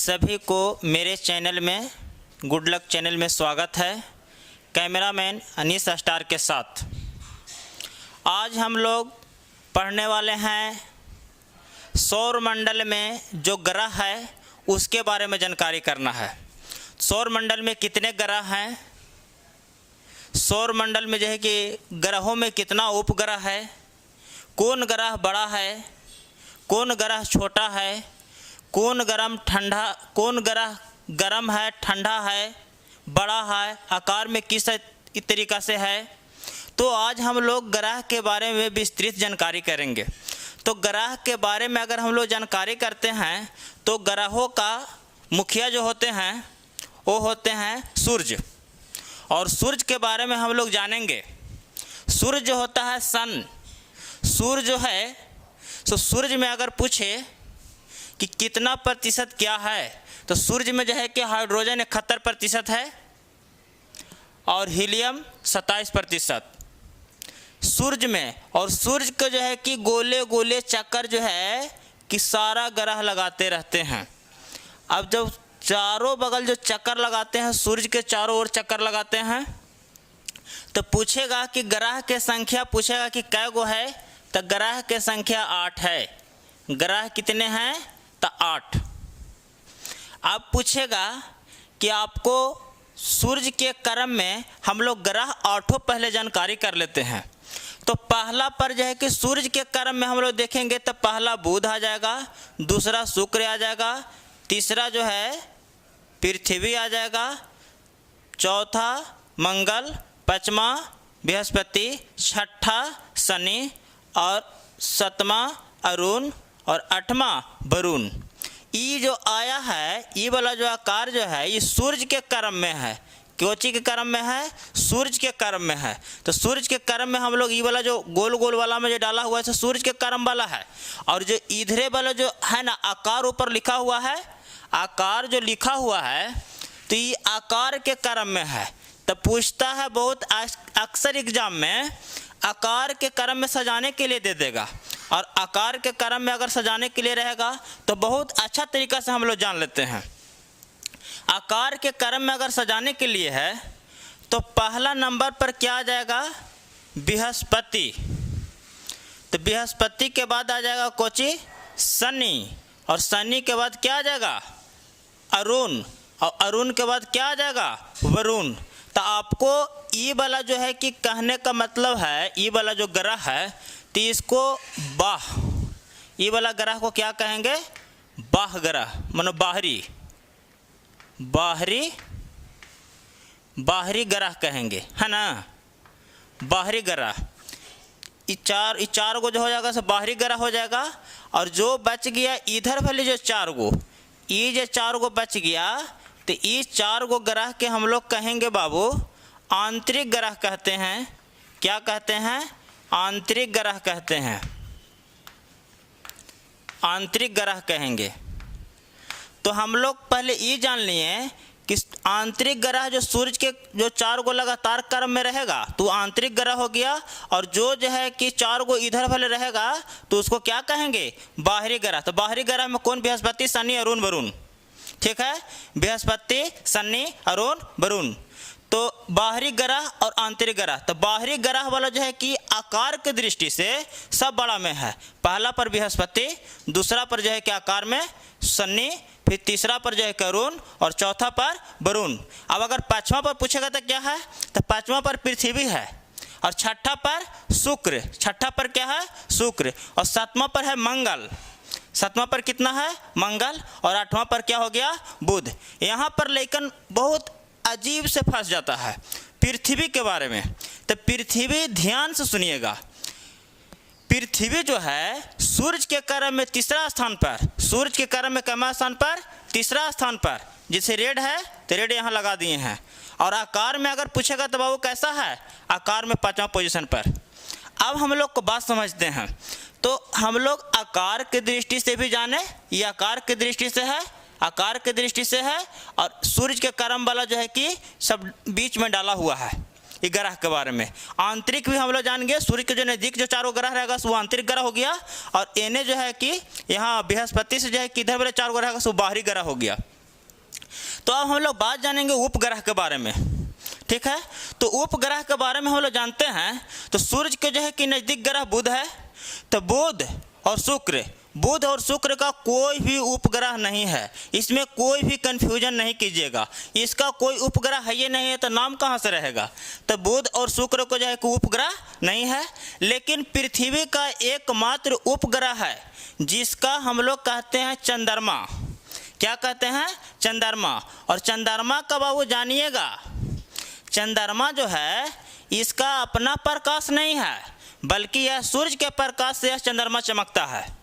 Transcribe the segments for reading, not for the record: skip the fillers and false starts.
सभी को मेरे चैनल में गुड लक चैनल में स्वागत है। कैमरामैन अनीस स्टार के साथ आज हम लोग पढ़ने वाले हैं सौर मंडल में जो ग्रह है उसके बारे में जानकारी करना है। सौर मंडल में कितने ग्रह हैं, सौर मंडल में जो है कि ग्रहों में कितना उपग्रह है, कौन ग्रह बड़ा है, कौन ग्रह छोटा है, कौन ग्रह गर्म है, ठंडा है, बड़ा है, आकार में किस तरीक़ा से है। तो आज हम लोग ग्रह के बारे में विस्तृत जानकारी करेंगे। तो ग्रह के बारे में अगर हम लोग जानकारी करते हैं तो ग्रहों का मुखिया जो होते हैं वो होते हैं सूर्य। और सूर्य के बारे में हम लोग जानेंगे। सूर्य जो होता है सन, सूर्य जो है तो सूर्य में अगर पूछे कि कितना प्रतिशत क्या है तो सूर्य में जो है कि हाइड्रोजन 71% है और हीलियम 27% सूर्य में। और सूर्य को जो है कि गोले गोले चक्कर जो है कि सारा ग्रह लगाते रहते हैं। अब जब चारों बगल जो चक्कर लगाते हैं, सूर्य के चारों ओर चक्कर लगाते हैं, तो पूछेगा कि ग्रह के संख्या पूछेगा कि कै गो है, तो ग्रह के संख्या 8 है। ग्रह कितने हैं तो 8। अब पूछेगा कि आपको सूर्य के क्रम में हम लोग ग्रह 8 पहले जानकारी कर लेते हैं। तो पहला पर जो है कि सूर्य के क्रम में हम लोग देखेंगे तो पहला बुध आ जाएगा, दूसरा शुक्र आ जाएगा, तीसरा जो है पृथ्वी आ जाएगा, चौथा मंगल, पाँचवा बृहस्पति, छठा शनि और सातवां अरुण और आठवां वरुण। ये जो आया है, ये वाला जो आकार जो है ये सूर्य के क्रम में है। क्योंकि के क्रम में है, सूर्य के क्रम में है। तो सूर्य के क्रम में हम लोग ये वाला जो गोल गोल वाला में जो डाला हुआ है तो सूर्य के क्रम वाला है। और जो इधरे वाला जो है ना आकार ऊपर लिखा हुआ है, आकार जो लिखा हुआ है तो ये आकार के क्रम में है। तो पूछता है बहुत अक्सर एग्जाम में आकार के क्रम में सजाने के लिए दे देगा। और आकार के क्रम में अगर सजाने के लिए रहेगा तो बहुत अच्छा तरीक़ा से हम लोग जान लेते हैं। आकार के क्रम में अगर सजाने के लिए है तो पहला नंबर पर क्या आ जाएगा, बृहस्पति। तो बृहस्पति के बाद आ जाएगा कोची शनि, और शनि के बाद क्या आ जाएगा अरुण, और अरुण के बाद क्या आ जाएगा वरुण। तो आपको ये वाला जो है कि कहने का मतलब है, ये वाला जो ग्रह है तो इसको ये वाला ग्रह को क्या कहेंगे, बाह ग्रह, मानो बाहरी ग्रह कहेंगे, है ना, बाहरी ग्रह। ये चार को जो हो जाएगा सो बाहरी ग्रह हो जाएगा। और जो बच गया इधर वाले जो ये जो 4 गो बच गया तो ये 4 गो ग्रह के हम लोग कहेंगे बाबू आंतरिक ग्रह कहते हैं। क्या कहते हैं, आंतरिक ग्रह कहते हैं, आंतरिक ग्रह कहेंगे। तो हम लोग पहले ये जान लिए कि आंतरिक ग्रह जो सूर्य के जो 4 गो लगातार क्रम में रहेगा तो आंतरिक ग्रह हो गया। और जो है कि 4 गो इधर वाले रहेगा तो उसको क्या कहेंगे, बाहरी ग्रह। तो बाहरी ग्रह में कौन, बृहस्पति, शनि, अरुण, वरुण। ठीक है, बृहस्पति, शनि, अरुण, वरुण। तो बाहरी ग्रह और आंतरिक ग्रह। तो बाहरी ग्रह वाला जो है कि आकार की दृष्टि से सब बड़ा में है। पहला पर बृहस्पति, दूसरा पर जो है कि आकार में शनि, फिर तीसरा पर जो है अरुण और चौथा पर वरुण। अब अगर 5वां पर पूछेगा तो क्या है, तो 5वां पर पृथ्वी है, और छठा पर शुक्र, छठा पर क्या है शुक्र, और 7वां पर है मंगल, 7वां पर कितना है मंगल, और 8वां पर क्या हो गया बुध। यहाँ पर लेकिन बहुत अजीब से फंस जाता है पृथ्वी के बारे में। तो पृथ्वी ध्यान से सुनिएगा, पृथ्वी जो है सूर्य के क्रम में तीसरा स्थान पर, सूर्य के क्रम में कमा स्थान पर तीसरा स्थान पर, जैसे रेड है तो रेड यहाँ लगा दिए हैं। और आकार में अगर पूछेगा तो बाबू कैसा है, आकार में 5वां पोजीशन पर। अब हम लोग को बात समझते हैं। तो हम लोग आकार की दृष्टि से भी जाने, ये आकार की दृष्टि से है, आकार की दृष्टि से है। और सूर्य के क्रम वाला जो है कि सब बीच में डाला हुआ है ये ग्रह के बारे में। आंतरिक भी हम लोग जान गए, सूर्य के जो नज़दीक जो 4 ग्रह रहेगा वो आंतरिक ग्रह हो गया। और एने जो है कि यहाँ बृहस्पति से जो है कि इधर वाले 4 ग्रह रहेगा वो बाहरी ग्रह हो गया। तो अब हम लोग बात जानेंगे उपग्रह के बारे में, ठीक है। तो उपग्रह के बारे में हम लोग जानते हैं, तो सूरज के जो है कि नज़दीक ग्रह बुध है। तो बुध और शुक्र का कोई भी उपग्रह नहीं है, इसमें कोई भी कन्फ्यूजन नहीं कीजिएगा। इसका कोई उपग्रह है ये नहीं है तो नाम कहाँ से रहेगा। तो बुध और शुक्र को जो है कि उपग्रह नहीं है, लेकिन पृथ्वी का एकमात्र उपग्रह है जिसका हम लोग कहते हैं चंद्रमा। क्या कहते हैं? चंद्रमा। और चंद्रमा का बाबू जानिएगा, चंद्रमा जो है इसका अपना प्रकाश नहीं है, बल्कि यह सूरज के प्रकाश से यह चंद्रमा चमकता है।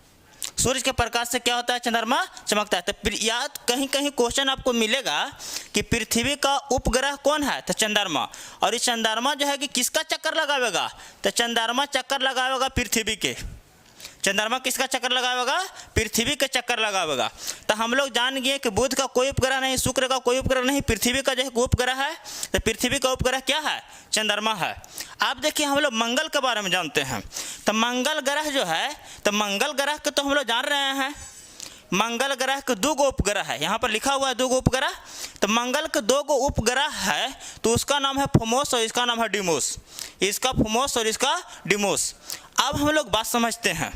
सूरज के प्रकाश से क्या होता है? चंद्रमा चमकता है। तो याद कहीं कहीं क्वेश्चन आपको मिलेगा कि पृथ्वी का उपग्रह कौन है? तो चंद्रमा। और इस चंद्रमा जो है कि किसका चक्कर लगावेगा? तो चंद्रमा चक्कर लगावेगा पृथ्वी के। चंद्रमा किसका चक्कर लगावेगा? पृथ्वी के चक्कर लगावेगा। तो हम लोग जान गए कि बुध का कोई उपग्रह नहीं, शुक्र का कोई उपग्रह नहीं, पृथ्वी का जो है उपग्रह है। तो पृथ्वी का उपग्रह क्या है? चंद्रमा है। आप देखिए हम लोग मंगल के बारे में जानते हैं। तो मंगल ग्रह जो है, तो मंगल ग्रह के तो हम लोग जान रहे हैं, मंगल ग्रह के 2 उपग्रह है, यहाँ पर लिखा हुआ है 2 उपग्रह। तो मंगल के 2 उपग्रह है, तो उसका नाम है फोमोस और इसका नाम है डिमोस। इसका फोमोस और इसका डिमोस। अब हम लोग बात समझते हैं,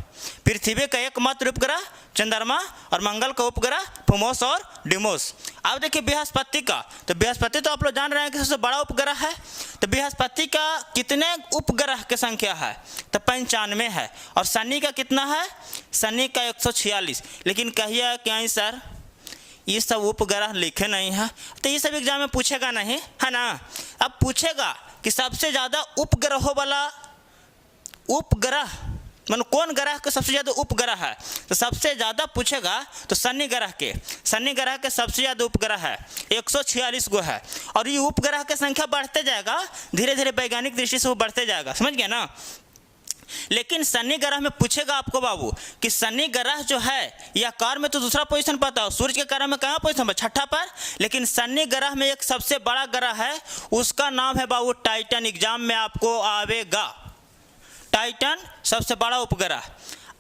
पृथ्वी का एकमात्र उपग्रह चंद्रमा और मंगल का उपग्रह फोमोस और डिमोस। अब देखिए बृहस्पति का, तो बृहस्पति तो आप लोग जान रहे हैं कि सबसे बड़ा उपग्रह है। तो बृहस्पति का कितने उपग्रह की संख्या है? तो 95 है। और शनि का कितना है? शनि का 146। लेकिन कहिए क्या सर ये सब उपग्रह लिखे नहीं है, तो ये सब एग्जाम में पूछेगा नहीं, है ना। अब पूछेगा कि सबसे ज़्यादा उपग्रहों वाला उपग्रह मतलब कौन ग्रह के सबसे ज़्यादा उपग्रह है? तो सबसे ज़्यादा पूछेगा तो शनि ग्रह के सबसे ज़्यादा उपग्रह है, 146 गो है। और ये उपग्रह की संख्या बढ़ते जाएगा, धीरे धीरे वैज्ञानिक दृष्टि से वो बढ़ते जाएगा, समझ गए ना। लेकिन शनि ग्रह में पूछेगा आपको बाबू कि शनि ग्रह जो है ये आकार में तो दूसरा पोजीशन पाता है, सूरज के ग्रह में कहाँ पोजीशन पर? 6ठा पर। लेकिन शनि ग्रह में एक सबसे बड़ा ग्रह है, उसका नाम है बाबू टाइटन। एग्जाम में आपको आवेगा टाइटन, सबसे बड़ा उपग्रह।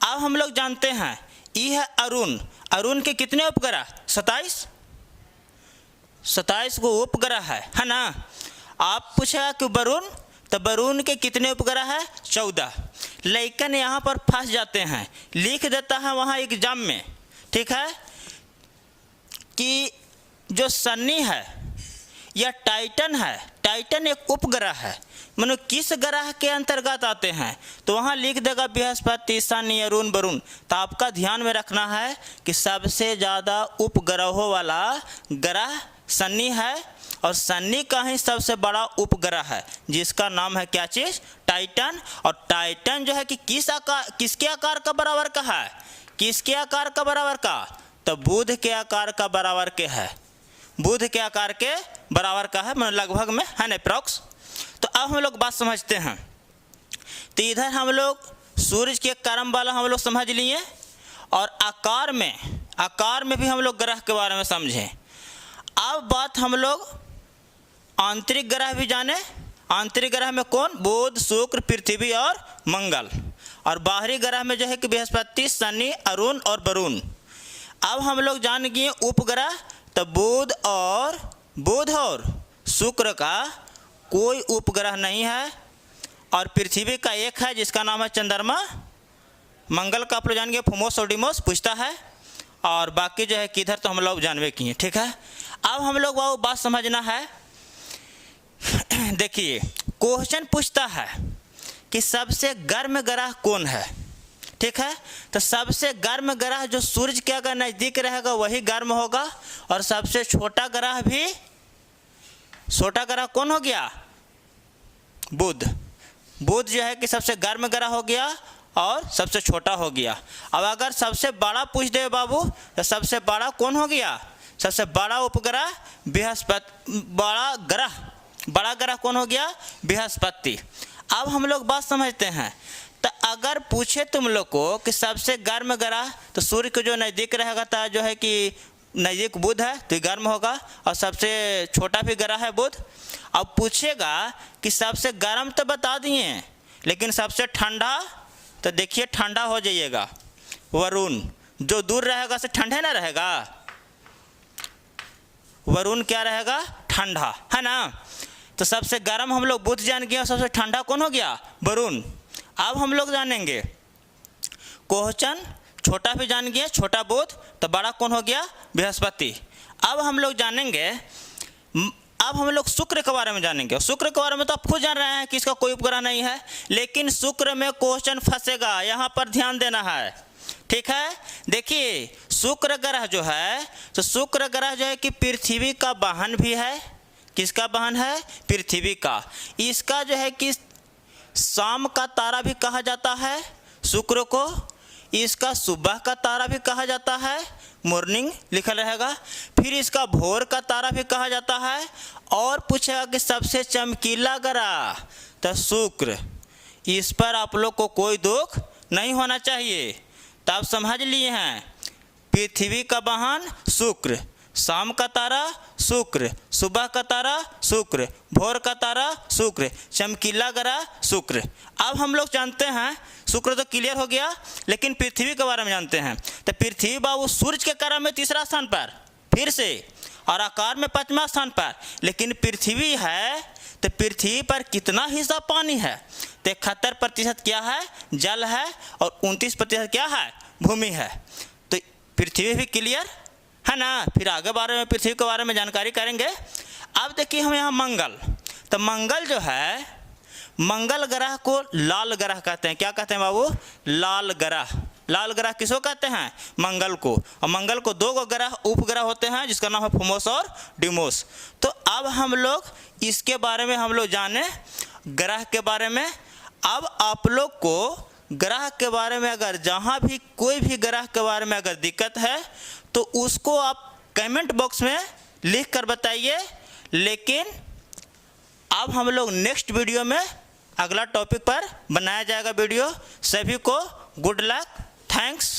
अब हम लोग जानते हैं ये है अरुण। अरुण के कितने उपग्रह? 27 को उपग्रह है ना। आप पूछेगा कि वरुण, तो वरुण के कितने उपग्रह है? 14। लेकिन यहाँ पर फंस जाते हैं, लिख देता है वहाँ एग्जाम में, ठीक है, कि जो शनि है या टाइटन है, टाइटन एक उपग्रह है, मानो किस ग्रह के अंतर्गत आते हैं? तो वहाँ लिख देगा बृहस्पति, शनि, अरुण, वरुण। तो आपका ध्यान में रखना है कि सबसे ज़्यादा उपग्रहों वाला ग्रह शनि है, और शनि का ही सबसे बड़ा उपग्रह है जिसका नाम है क्या चीज़? टाइटन। और टाइटन जो है कि किसके आकार का बराबर का है? किसके आकार का बराबर का? तो बुध के आकार का बराबर के है, बुध के आकार के बराबर का है, मतलब लगभग में है ना, अप्रॉक्स। तो अब हम लोग बात समझते हैं। तो इधर हम लोग सूरज के क्रम वाला हम लोग समझ लिए, और आकार में भी हम लोग ग्रह के बारे में समझें। अब बात हम लोग आंतरिक ग्रह भी जाने। आंतरिक ग्रह में कौन? बुध, शुक्र, पृथ्वी और मंगल। और बाहरी ग्रह में जो है कि बृहस्पति, शनि, अरुण और वरुण। अब हम लोग जान गए उपग्रह। तो बुध और शुक्र का कोई उपग्रह नहीं है, और पृथ्वी का एक है जिसका नाम है चंद्रमा। मंगल का आप लोग जान गए फोमोस और डिमोस पूछता है, और बाकी जो है किधर तो हम लोग जानवे किए, ठीक है। अब हम लोग वो बात समझना है। देखिए क्वेश्चन पूछता है कि सबसे गर्म ग्रह कौन है, ठीक है। तो सबसे गर्म ग्रह जो सूरज के अगर नज़दीक रहेगा वही गर्म होगा, और सबसे छोटा ग्रह भी, छोटा ग्रह कौन हो गया? बुध। बुध जो है कि सबसे गर्म ग्रह हो गया और सबसे छोटा हो गया। अब अगर सबसे बड़ा पूछ दे बाबू, तो सबसे बड़ा कौन हो गया? सबसे बड़ा उपग्रह बृहस्पति। बड़ा ग्रह कौन हो गया? बृहस्पति। अब हम लोग बात समझते हैं। तो अगर पूछे तुम लोग को कि सबसे गर्म ग्रह, तो सूर्य के जो नज़दीक रहेगा तो जो है कि नज़दीक बुध है तो गर्म होगा, और सबसे छोटा भी ग्रह है बुध। अब पूछेगा कि सबसे गर्म तो बता दिए, लेकिन सबसे ठंडा, तो देखिए ठंडा हो जाइएगा वरुण। जो दूर रहेगा से ठंडे ना रहेगा, वरुण क्या रहेगा, ठंडा, है ना। तो सबसे गर्म हम लोग बुध जान गए और सबसे ठंडा कौन हो गया, वरुण। अब हम लोग जानेंगे क्वेश्चन, छोटा भी जान गए, छोटा बुध, तो बड़ा कौन हो गया, बृहस्पति। अब हम लोग जानेंगे, अब हम लोग शुक्र के बारे में जानेंगे। शुक्र के बारे में तो आप खुद जान रहे हैं कि इसका कोई उपग्रह नहीं है, लेकिन शुक्र में क्वेश्चन फंसेगा, यहाँ पर ध्यान देना है, ठीक है। देखिए शुक्र ग्रह जो है, तो शुक्र ग्रह जो है कि पृथ्वी का वाहन भी है। किसका वाहन है, पृथ्वी का। इसका जो है कि शाम का तारा भी कहा जाता है शुक्र को। इसका सुबह का तारा भी कहा जाता है, मॉर्निंग लिखा रहेगा। फिर इसका भोर का तारा भी कहा जाता है। और पूछेगा कि सबसे चमकीला ग्रह, तो शुक्र। इस पर आप लोग को कोई दुख नहीं होना चाहिए। तो आप समझ लिए हैं, पृथ्वी का वाहन शुक्र, शाम का तारा शुक्र, सुबह का तारा शुक्र, भोर का तारा शुक्र, चमकीला ग्रह शुक्र। अब हम लोग जानते हैं, शुक्र तो क्लियर हो गया, लेकिन पृथ्वी के बारे में जानते हैं। तो पृथ्वी बाबू सूरज के क्रम में तीसरा स्थान पर फिर से, और आकार में 5वां स्थान पर। लेकिन पृथ्वी है, तो पृथ्वी पर कितना हिस्सा पानी है, तो 71% क्या है, जल है, और 29% क्या है, भूमि है। तो पृथ्वी भी क्लियर है ना। फिर आगे बारे में पृथ्वी के बारे में जानकारी करेंगे। अब देखिए हम यहाँ मंगल, तो मंगल जो है, मंगल ग्रह को लाल ग्रह कहते हैं। क्या कहते हैं बाबू, लाल ग्रह। लाल ग्रह किसको कहते हैं, मंगल को। और मंगल को 2 ग्रह उपग्रह होते हैं, जिसका नाम है फोमोस और डिमोस। तो अब हम लोग इसके बारे में हम लोग जाने, ग्रह के बारे में। अब आप लोग को ग्रह के बारे में अगर जहाँ भी कोई भी ग्रह के बारे में अगर दिक्कत है, तो उसको आप कमेंट बॉक्स में लिख कर बताइए। लेकिन अब हम लोग नेक्स्ट वीडियो में अगला टॉपिक पर बनाया जाएगा वीडियो। सभी को गुड लक, थैंक्स।